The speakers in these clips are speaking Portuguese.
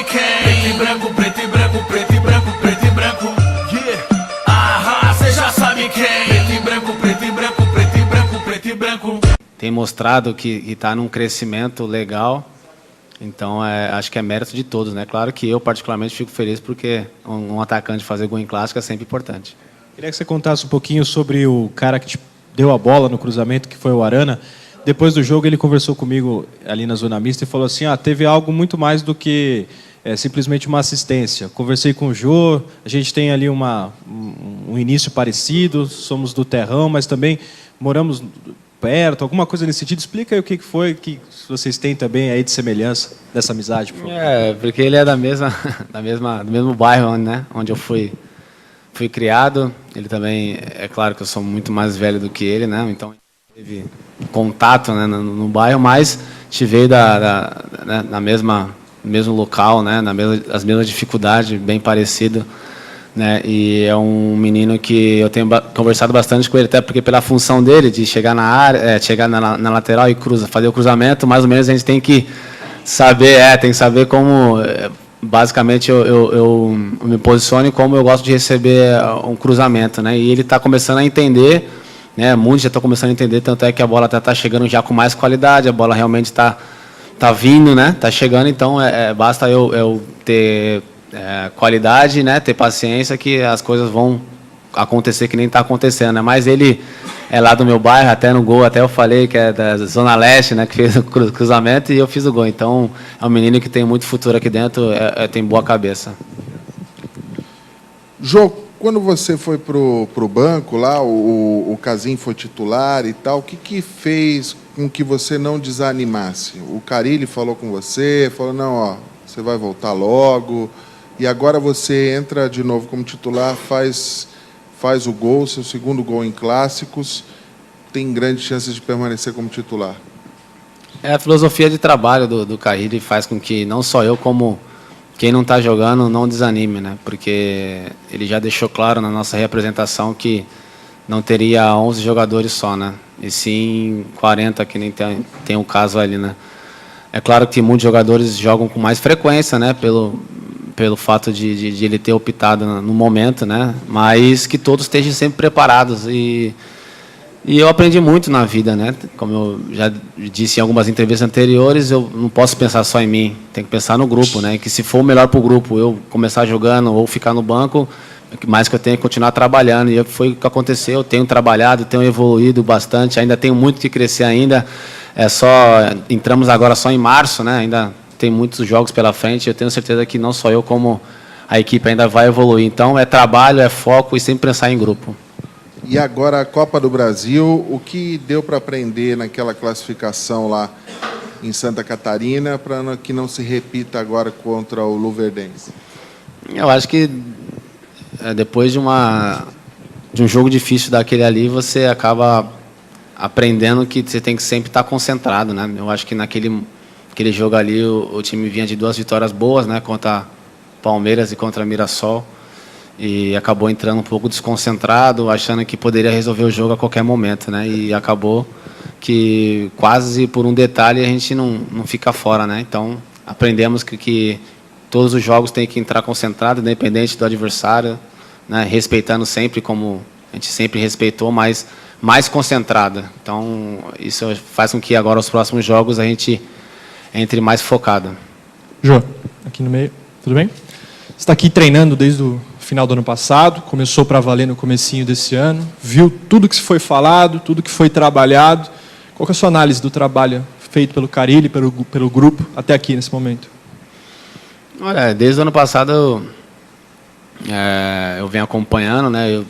sabe quem? Preto e branco, preto e branco, preto e branco, preto e branco. Yeah. Aham, cê já sabe quem? Preto e branco, preto e branco, preto e branco, preto e branco. Tem mostrado que está num crescimento legal. Então, acho que é mérito de todos, né? Claro que eu, particularmente, fico feliz porque um atacante fazer gol em clássico é sempre importante. Queria que você contasse um pouquinho sobre o cara que te deu a bola no cruzamento, que foi o Arana. Depois do jogo, ele conversou comigo ali na zona mista e falou assim, teve algo muito mais do que simplesmente uma assistência. Conversei com o Jô, a gente tem ali um início parecido, somos do terrão, mas também moramos perto, alguma coisa nesse sentido. Explica aí o que foi que vocês têm também aí de semelhança dessa amizade, por favor. Porque ele é do mesmo bairro, né, onde eu fui criado. Ele também, é claro que eu sou muito mais velho do que ele, né, então teve contato, né, no bairro, mas te veio no mesmo local, né, as mesmas dificuldades, bem parecido. Né, e é um menino que eu tenho conversado bastante com ele, até porque pela função dele de chegar na área, chegar na lateral e fazer o cruzamento, mais ou menos a gente tem que saber como, basicamente eu me posiciono e como eu gosto de receber um cruzamento, né, e ele está começando a entender, né, muitos já estão começando a entender, tanto é que a bola está chegando já com mais qualidade, a bola realmente está vindo, né, está chegando, então basta eu ter qualidade, né, ter paciência que as coisas vão acontecer que nem está acontecendo, né? Mas ele é lá do meu bairro, até no gol, até eu falei que é da Zona Leste, né, que fez o cruzamento e eu fiz o gol. Então é um menino que tem muito futuro aqui dentro, tem boa cabeça. Jô, quando você foi pro banco lá, o Casim foi titular e tal, o que fez com que você não desanimasse? O Carille falou com você, falou, não, você vai voltar logo. E agora você entra de novo como titular, faz o gol, seu segundo gol em clássicos, tem grandes chances de permanecer como titular. A filosofia de trabalho do Carille faz com que não só eu, como quem não está jogando, não desanime, né? Porque ele já deixou claro na nossa representação que não teria 11 jogadores só, né? E sim 40, que nem tem um caso ali, né? É claro que muitos jogadores jogam com mais frequência, né? Pelo fato de ele ter optado no momento, né? Mas que todos estejam sempre preparados. E eu aprendi muito na vida, né? Como eu já disse em algumas entrevistas anteriores, eu não posso pensar só em mim, tem que pensar no grupo, né? Que se for o melhor para o grupo, eu começar jogando ou ficar no banco, mais que eu tenho que continuar trabalhando. E foi o que aconteceu, eu tenho trabalhado, tenho evoluído bastante, ainda tenho muito que crescer ainda. Entramos agora só em março, né? Ainda tem muitos jogos pela frente, eu tenho certeza que não só eu, como a equipe ainda vai evoluir. Então, é trabalho, é foco e sempre pensar em grupo. E agora a Copa do Brasil, o que deu para aprender naquela classificação lá em Santa Catarina para que não se repita agora contra o Luverdense? Eu acho que depois de um jogo difícil daquele ali, você acaba aprendendo que você tem que sempre estar concentrado, né? Eu acho que naquele jogo ali o time vinha de 2 vitórias boas, né, contra Palmeiras e contra Mirassol, e acabou entrando um pouco desconcentrado, achando que poderia resolver o jogo a qualquer momento, né, e acabou que quase por um detalhe a gente não fica fora, né. Então aprendemos que todos os jogos tem que entrar concentrado, independente do adversário, né, respeitando sempre como a gente sempre respeitou, mas mais concentrado. Então isso faz com que agora os próximos jogos a gente entre mais focado. Jô, aqui no meio, tudo bem? Você está aqui treinando desde o final do ano passado, começou para valer no comecinho desse ano, viu tudo que foi falado, tudo que foi trabalhado. Qual que é a sua análise do trabalho feito pelo Carille, pelo grupo, até aqui, nesse momento? Olha, desde o ano passado eu venho acompanhando, né? Eu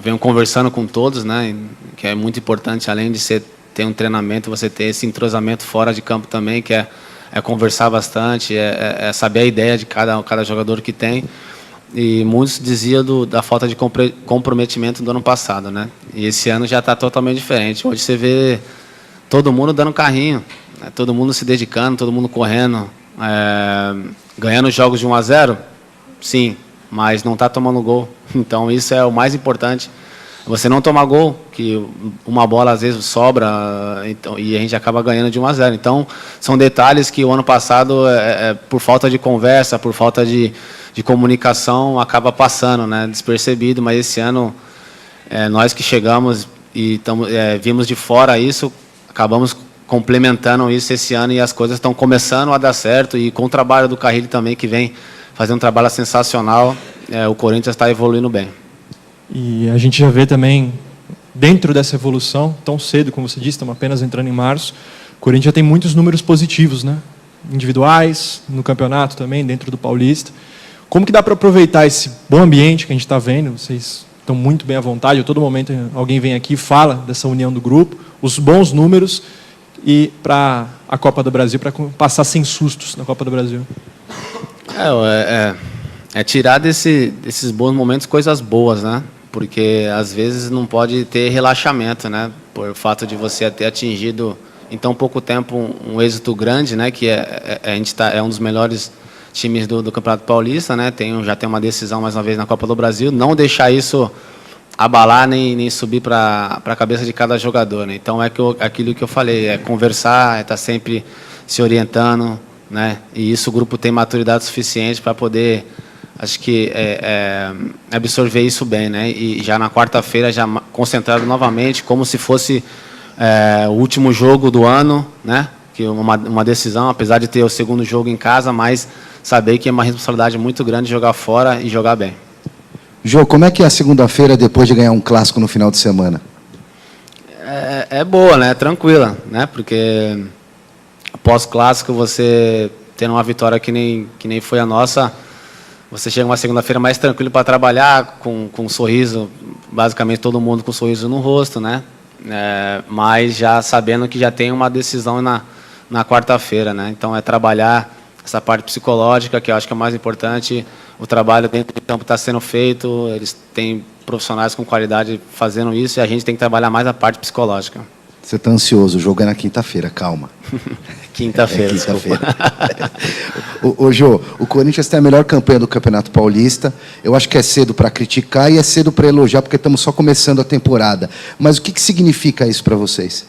venho conversando com todos, né? Que é muito importante, além de ter um treinamento, você ter esse entrosamento fora de campo também, que é conversar bastante, saber a ideia de cada jogador que tem. E muitos diziam da falta de comprometimento do ano passado, né? E esse ano já está totalmente diferente. Hoje você vê todo mundo dando carrinho, né? Todo mundo se dedicando, todo mundo correndo, ganhando jogos de 1-0, sim, mas não está tomando gol. Então isso é o mais importante. você não tomar gol, que uma bola às vezes sobra então, e a gente acaba ganhando de 1-0. Então, são detalhes que o ano passado, por falta de conversa, por falta de comunicação, acaba passando, né, despercebido, mas esse ano, nós que chegamos e vimos de fora isso, acabamos complementando isso esse ano e as coisas estão começando a dar certo, e com o trabalho do Carrilli também, que vem fazendo um trabalho sensacional, o Corinthians está evoluindo bem. E a gente já vê também, dentro dessa evolução, tão cedo, como você disse, estamos apenas entrando em março, o Corinthians já tem muitos números positivos, né? Individuais, no campeonato também, dentro do Paulista. Como que dá para aproveitar esse bom ambiente que a gente está vendo? Vocês estão muito bem à vontade, a todo momento alguém vem aqui e fala dessa união do grupo, os bons números, e para a Copa do Brasil, para passar sem sustos na Copa do Brasil. Tirar desses bons momentos coisas boas, né? Porque às vezes não pode ter relaxamento, né? Por fato de você ter atingido em tão pouco tempo um êxito grande, né? Que a gente é um dos melhores times do Campeonato Paulista, né? Já tem uma decisão mais uma vez na Copa do Brasil. Não deixar isso abalar nem subir para a cabeça de cada jogador, né? Então aquilo que eu falei, conversar, estar sempre se orientando, né? E isso o grupo tem maturidade suficiente para poder, acho que absorver isso bem, né? E já na quarta-feira já concentrado novamente, como se fosse o último jogo do ano, né? Que uma decisão, apesar de ter o segundo jogo em casa, mas saber que é uma responsabilidade muito grande jogar fora e jogar bem. Jô, como é que é a segunda-feira depois de ganhar um clássico no final de semana? É boa, né? Tranquila, né? Porque após clássico você tendo uma vitória que nem foi a nossa, você chega uma segunda-feira mais tranquilo para trabalhar, com um sorriso, basicamente todo mundo com um sorriso no rosto, né? Mas já sabendo que já tem uma decisão na quarta-feira, né? Então é trabalhar essa parte psicológica, que eu acho que é mais importante. O trabalho dentro do campo está sendo feito, eles têm profissionais com qualidade fazendo isso, e a gente tem que trabalhar mais a parte psicológica. Você está ansioso, o jogo é na quinta-feira, calma. Quinta-feira, quinta-feira. Ô Jô, o Corinthians tem a melhor campanha do Campeonato Paulista. Eu acho que é cedo para criticar e é cedo para elogiar, porque estamos só começando a temporada. Mas o que significa isso para vocês?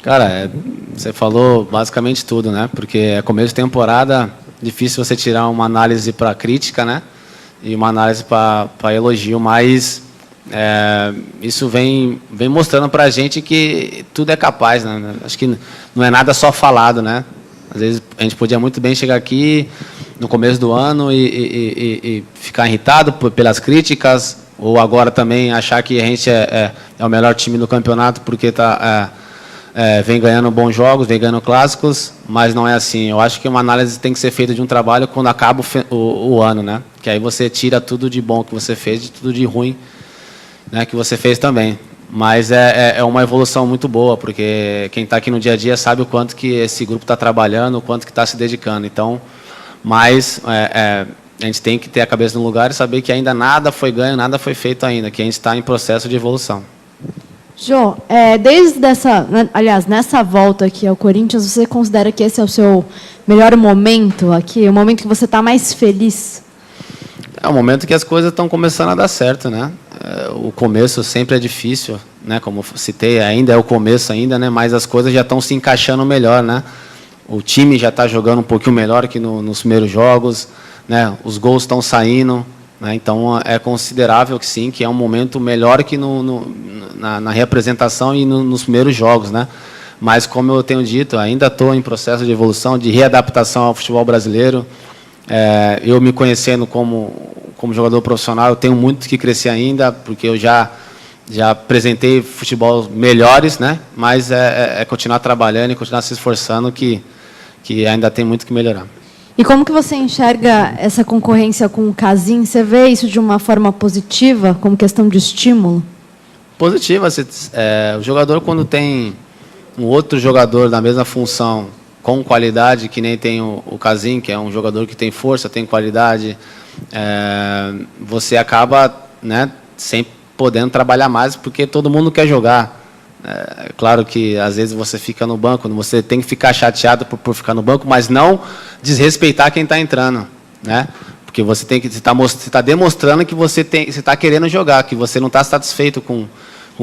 Cara, você falou basicamente tudo, né? Porque é começo de temporada, difícil você tirar uma análise para crítica, né? E uma análise para elogio, mas isso vem mostrando para a gente que tudo é capaz, né? Acho que não é nada só falado, né? Às vezes a gente podia muito bem chegar aqui no começo do ano e ficar irritado pelas críticas, ou agora também achar que a gente é o melhor time do campeonato porque vem ganhando bons jogos, vem ganhando clássicos, mas não é assim. Eu acho que uma análise tem que ser feita de um trabalho quando acaba o ano, né? Que aí você tira tudo de bom que você fez, de tudo de ruim, né, que você fez também. Mas é uma evolução muito boa, porque quem está aqui no dia a dia sabe o quanto que esse grupo está trabalhando, o quanto que está se dedicando. Então, mas a gente tem que ter a cabeça no lugar e saber que ainda nada foi ganho, nada foi feito ainda, que a gente está em processo de evolução. Jô, nessa volta aqui ao Corinthians, você considera que esse é o seu melhor momento aqui, o momento que você está mais feliz? É o momento que as coisas estão começando a dar certo, né? O começo sempre é difícil, né? Como eu citei, ainda é o começo ainda, né? Mas as coisas já estão se encaixando melhor, né? O time já está jogando um pouquinho melhor que nos primeiros jogos, né? Os gols estão saindo, né? Então é considerável que sim, que é um momento melhor que na reapresentação e nos primeiros jogos, né? Mas como eu tenho dito, ainda estou em processo de evolução, de readaptação ao futebol brasileiro. Eu me conhecendo como jogador profissional, eu tenho muito que crescer ainda, porque eu já apresentei futebol melhores, né? Mas continuar trabalhando e continuar se esforçando, que ainda tem muito que melhorar. E como que você enxerga essa concorrência com o Casim? Você vê isso de uma forma positiva, como questão de estímulo? Positiva. O jogador, quando tem um outro jogador da mesma função, com qualidade, que nem tem o Casim, que é um jogador que tem força, tem qualidade, você acaba, né, sempre podendo trabalhar mais, porque todo mundo quer jogar. É claro que às vezes você fica no banco, você tem que ficar chateado por ficar no banco, mas não desrespeitar quem está entrando, né? Porque Porque você está demonstrando que você está querendo jogar, que você não está satisfeito com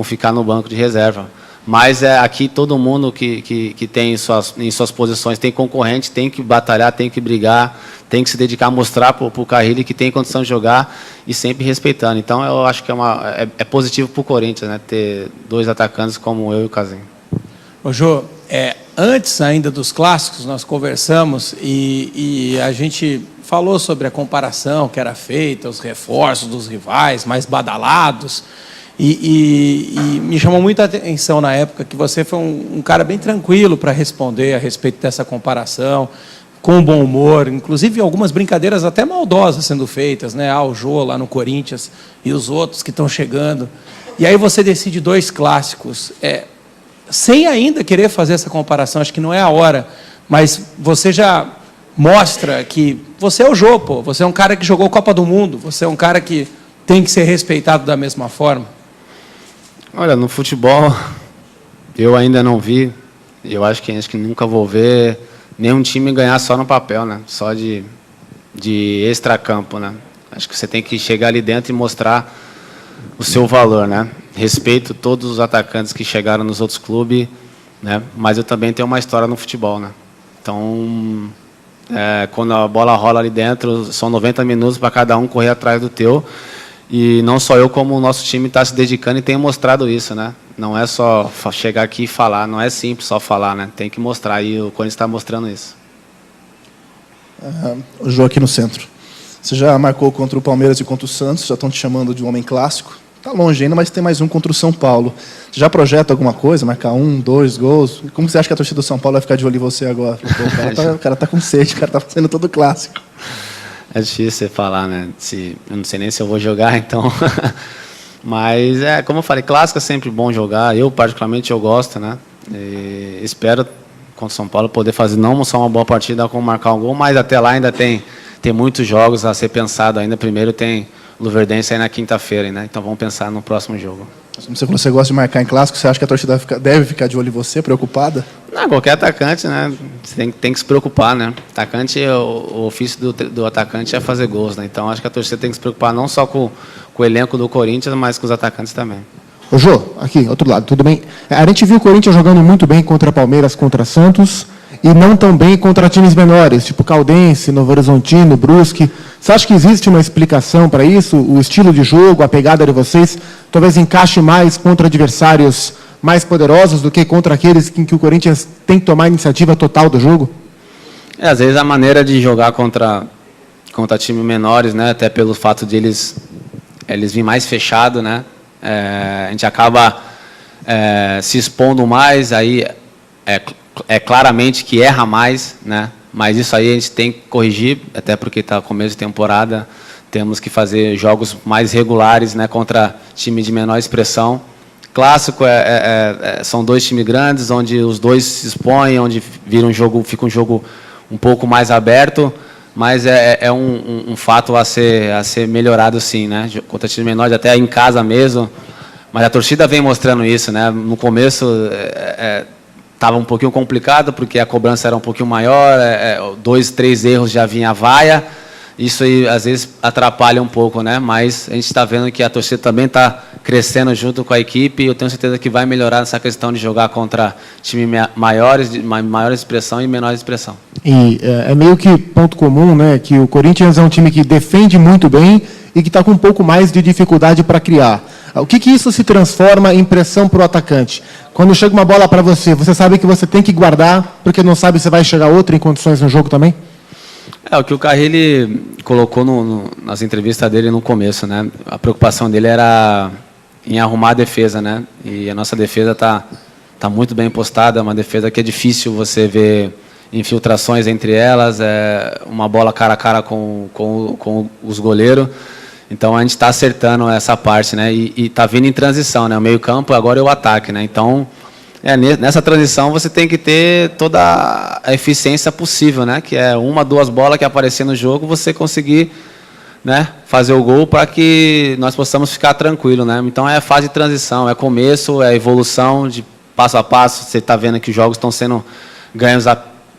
ficar no banco de reserva. Mas aqui todo mundo que tem em suas posições tem concorrente, tem que batalhar, tem que brigar, tem que se dedicar a mostrar para o Carrilli que tem condição de jogar e sempre respeitando. Então eu acho que é positivo para o Corinthians, né, ter dois atacantes como eu e o Casim. Ô Jô, antes ainda dos clássicos nós conversamos e a gente falou sobre a comparação que era feita, os reforços dos rivais mais badalados. E me chamou muita atenção na época que você foi um cara bem tranquilo para responder a respeito dessa comparação, com bom humor, inclusive algumas brincadeiras até maldosas sendo feitas, né? O Jô lá no Corinthians e os outros que estão chegando. E aí você decide dois clássicos, sem ainda querer fazer essa comparação, acho que não é a hora, mas você já mostra que você é o Jô, pô, você é um cara que jogou Copa do Mundo, você é um cara que tem que ser respeitado da mesma forma. Olha, no futebol, eu ainda não vi, eu acho que nunca vou ver nenhum time ganhar só no papel, né? Só de extracampo, né? Acho que você tem que chegar ali dentro e mostrar o seu valor, né? Respeito todos os atacantes que chegaram nos outros clubes, né? Mas eu também tenho uma história no futebol, né? Então, quando a bola rola ali dentro, são 90 minutos para cada um correr atrás do teu. E não só eu, como o nosso time está se dedicando e tem mostrado isso, né? Não é só chegar aqui e falar, não é simples só falar, né? Tem que mostrar, e o Corinthians está mostrando isso. O Jô aqui no centro. Você já marcou contra o Palmeiras e contra o Santos, já estão te chamando de um homem clássico. Está longe ainda, mas tem mais um contra o São Paulo. Você já projeta alguma coisa, marcar 1, 2 gols? Como você acha que a torcida do São Paulo vai ficar de olho em você agora? O cara tá com sede, o cara está fazendo todo clássico. É difícil você falar, né? Eu não sei nem se eu vou jogar, então. Mas, como eu falei, clássico é sempre bom jogar. Eu, particularmente, eu gosto, né? E espero, contra o São Paulo, poder fazer não só uma boa partida, como marcar um gol, mas até lá ainda tem muitos jogos a ser pensado ainda. Primeiro tem Luverdense aí na quinta-feira, né? Então vamos pensar no próximo jogo. Você gosta de marcar em clássico, você acha que a torcida deve ficar de olho em você, preocupada? Não, qualquer atacante, né? Você tem que se preocupar, né? Atacante, o ofício do atacante é fazer gols, né? Então acho que a torcida tem que se preocupar não só com o elenco do Corinthians, mas com os atacantes também. Ô Jô, aqui, outro lado, tudo bem? A gente viu o Corinthians jogando muito bem contra Palmeiras, contra Santos, e não tão bem contra times menores, tipo Caldense, Novo Horizontino, Brusque. Você acha que existe uma explicação para isso? O estilo de jogo, a pegada de vocês, talvez encaixe mais contra adversários mais poderosos do que contra aqueles em que o Corinthians tem que tomar a iniciativa total do jogo? Às vezes a maneira de jogar contra times menores, né? Até pelo fato de eles virem mais fechado, né? A gente acaba se expondo mais, aí claramente que erra mais, né? Mas isso aí a gente tem que corrigir, até porque está começo de temporada, temos que fazer jogos mais regulares, né? Contra time de menor expressão. Clássico são dois times grandes, onde os dois se expõem, onde fica um jogo um pouco mais aberto, mas é um fato a ser melhorado, sim, né? Contra times menores, até em casa mesmo. Mas a torcida vem mostrando isso, né? No começo estava um pouquinho complicado, porque a cobrança era um pouquinho maior, 2, 3 erros já vinha a vaia. Isso aí, às vezes, atrapalha um pouco, né? Mas a gente está vendo que a torcida também está crescendo junto com a equipe, e eu tenho certeza que vai melhorar essa questão de jogar contra times maiores, de maior expressão e menor expressão. E é meio que ponto comum, né? Que o Corinthians é um time que defende muito bem e que está com um pouco mais de dificuldade para criar. O que isso se transforma em pressão para o atacante? Quando chega uma bola para você, você sabe que você tem que guardar, porque não sabe se vai chegar outra em condições no jogo também? O que o Carrilli colocou nas entrevistas dele no começo, né? A preocupação dele era em arrumar a defesa, né? E a nossa defesa tá muito bem postada, é uma defesa que é difícil você ver infiltrações entre elas, uma bola cara a cara com os goleiros. Então a gente está acertando essa parte, né? E está vindo em transição, né? O meio-campo agora é o ataque, né? Então nessa transição você tem que ter toda a eficiência possível, né? Que é 1, 2 bolas que aparecer no jogo, você conseguir, né, fazer o gol para que nós possamos ficar tranquilo, né? Então é fase de transição, é começo, é evolução de passo a passo. Você está vendo que os jogos estão sendo ganhos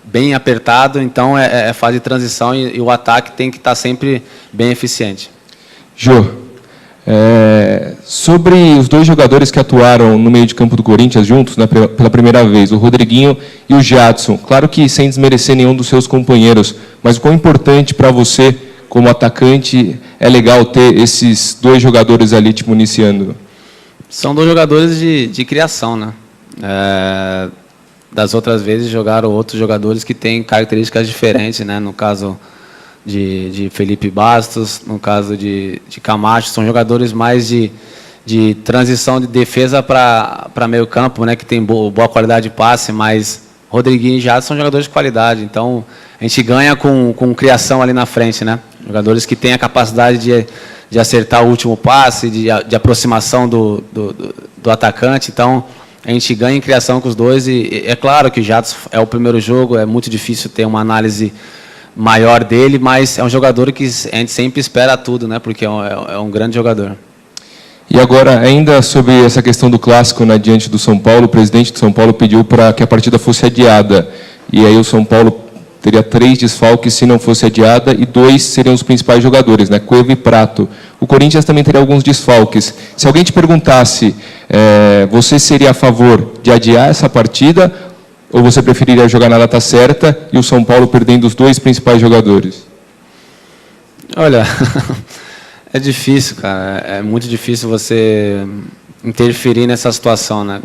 bem apertado, então é fase de transição e o ataque tem que estar sempre bem eficiente. Jô, sobre os dois jogadores que atuaram no meio de campo do Corinthians juntos, né, pela primeira vez, o Rodriguinho e o Jadson, claro que sem desmerecer nenhum dos seus companheiros, mas o quão importante para você, como atacante, é legal ter esses dois jogadores ali te municiando? São dois jogadores de criação, né? Das outras vezes jogaram outros jogadores que têm características diferentes, né? No caso de Felipe Bastos, no caso de Camacho, são jogadores mais de transição de defesa para meio campo, né? Que tem boa qualidade de passe, mas Rodriguinho e Jadson são jogadores de qualidade, então a gente ganha com criação ali na frente, né? Jogadores que têm a capacidade de acertar o último passe, de aproximação do atacante, então a gente ganha em criação com os dois e é claro que o Jadson é o primeiro jogo, é muito difícil ter uma análise maior dele, mas é um jogador que a gente sempre espera tudo, né? Porque é um grande jogador. E agora, ainda sobre essa questão do clássico, né, diante do São Paulo, o presidente do São Paulo pediu para que a partida fosse adiada. E aí o São Paulo teria 3 desfalques se não fosse adiada e 2 seriam os principais jogadores, né, Cueva e Prato. O Corinthians também teria alguns desfalques. Se alguém te perguntasse, você seria a favor de adiar essa partida ou você preferiria jogar na data certa e o São Paulo perdendo os 2 principais jogadores? Olha, é difícil, cara. É muito difícil você interferir nessa situação, né?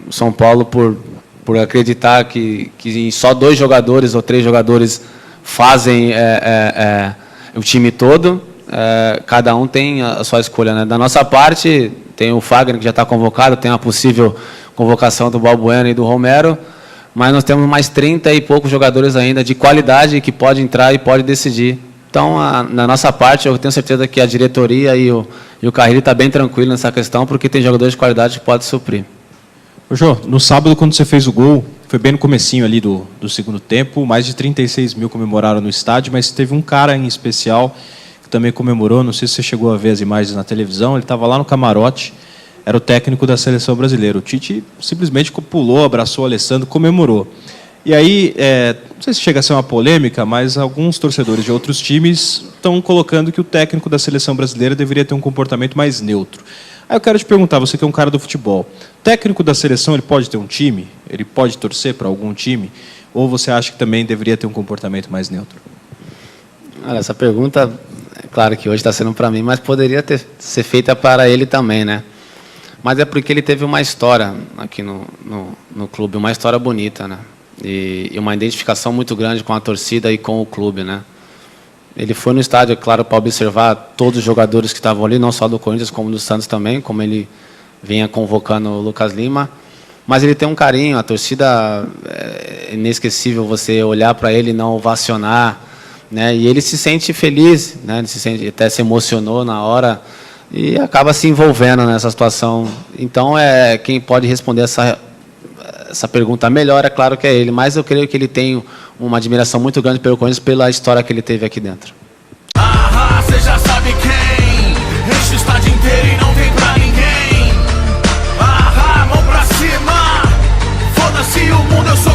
O São Paulo, por acreditar que só 2 jogadores ou 3 jogadores fazem o time todo, cada um tem a sua escolha, né? Da nossa parte, tem o Fagner, que já está convocado, tem a possível convocação do Balbuena e do Romero, mas nós temos mais 30 e poucos jogadores ainda de qualidade que pode entrar e pode decidir. Então, na nossa parte, eu tenho certeza que a diretoria e o Carrilli está bem tranquilo nessa questão, porque tem jogadores de qualidade que podem suprir. Ô, Jô, no sábado, quando você fez o gol, foi bem no comecinho ali do segundo tempo, mais de 36 mil comemoraram no estádio, mas teve um cara em especial que também comemorou, não sei se você chegou a ver as imagens na televisão, ele estava lá no camarote, era o técnico da seleção brasileira. O Tite simplesmente pulou, abraçou o Alessandro, comemorou. E aí, não sei se chega a ser uma polêmica, mas alguns torcedores de outros times estão colocando que o técnico da seleção brasileira deveria ter um comportamento mais neutro. Aí eu quero te perguntar, você que é um cara do futebol, o técnico da seleção ele pode ter um time? Ele pode torcer para algum time? Ou você acha que também deveria ter um comportamento mais neutro? Olha, essa pergunta, é claro que hoje está sendo para mim, mas poderia ser feita para ele também, né? Mas é porque ele teve uma história aqui no clube, uma história bonita, né? E uma identificação muito grande com a torcida e com o clube, né? Ele foi no estádio, claro, para observar todos os jogadores que estavam ali, não só do Corinthians, como do Santos também, como ele vinha convocando o Lucas Lima. Mas ele tem um carinho, a torcida é inesquecível você olhar para ele e não ovacionar, né? E ele se sente feliz, né? Ele até se emocionou na hora e acaba se envolvendo nessa situação. Então, quem pode responder essa pergunta melhor, é claro que é ele, mas eu creio que ele tem uma admiração muito grande pelo Corinthians, pela história que ele teve aqui dentro. Você já sabe quem enche o estádio inteiro e não tem pra ninguém. Mão pra cima, foda-se o mundo, eu sou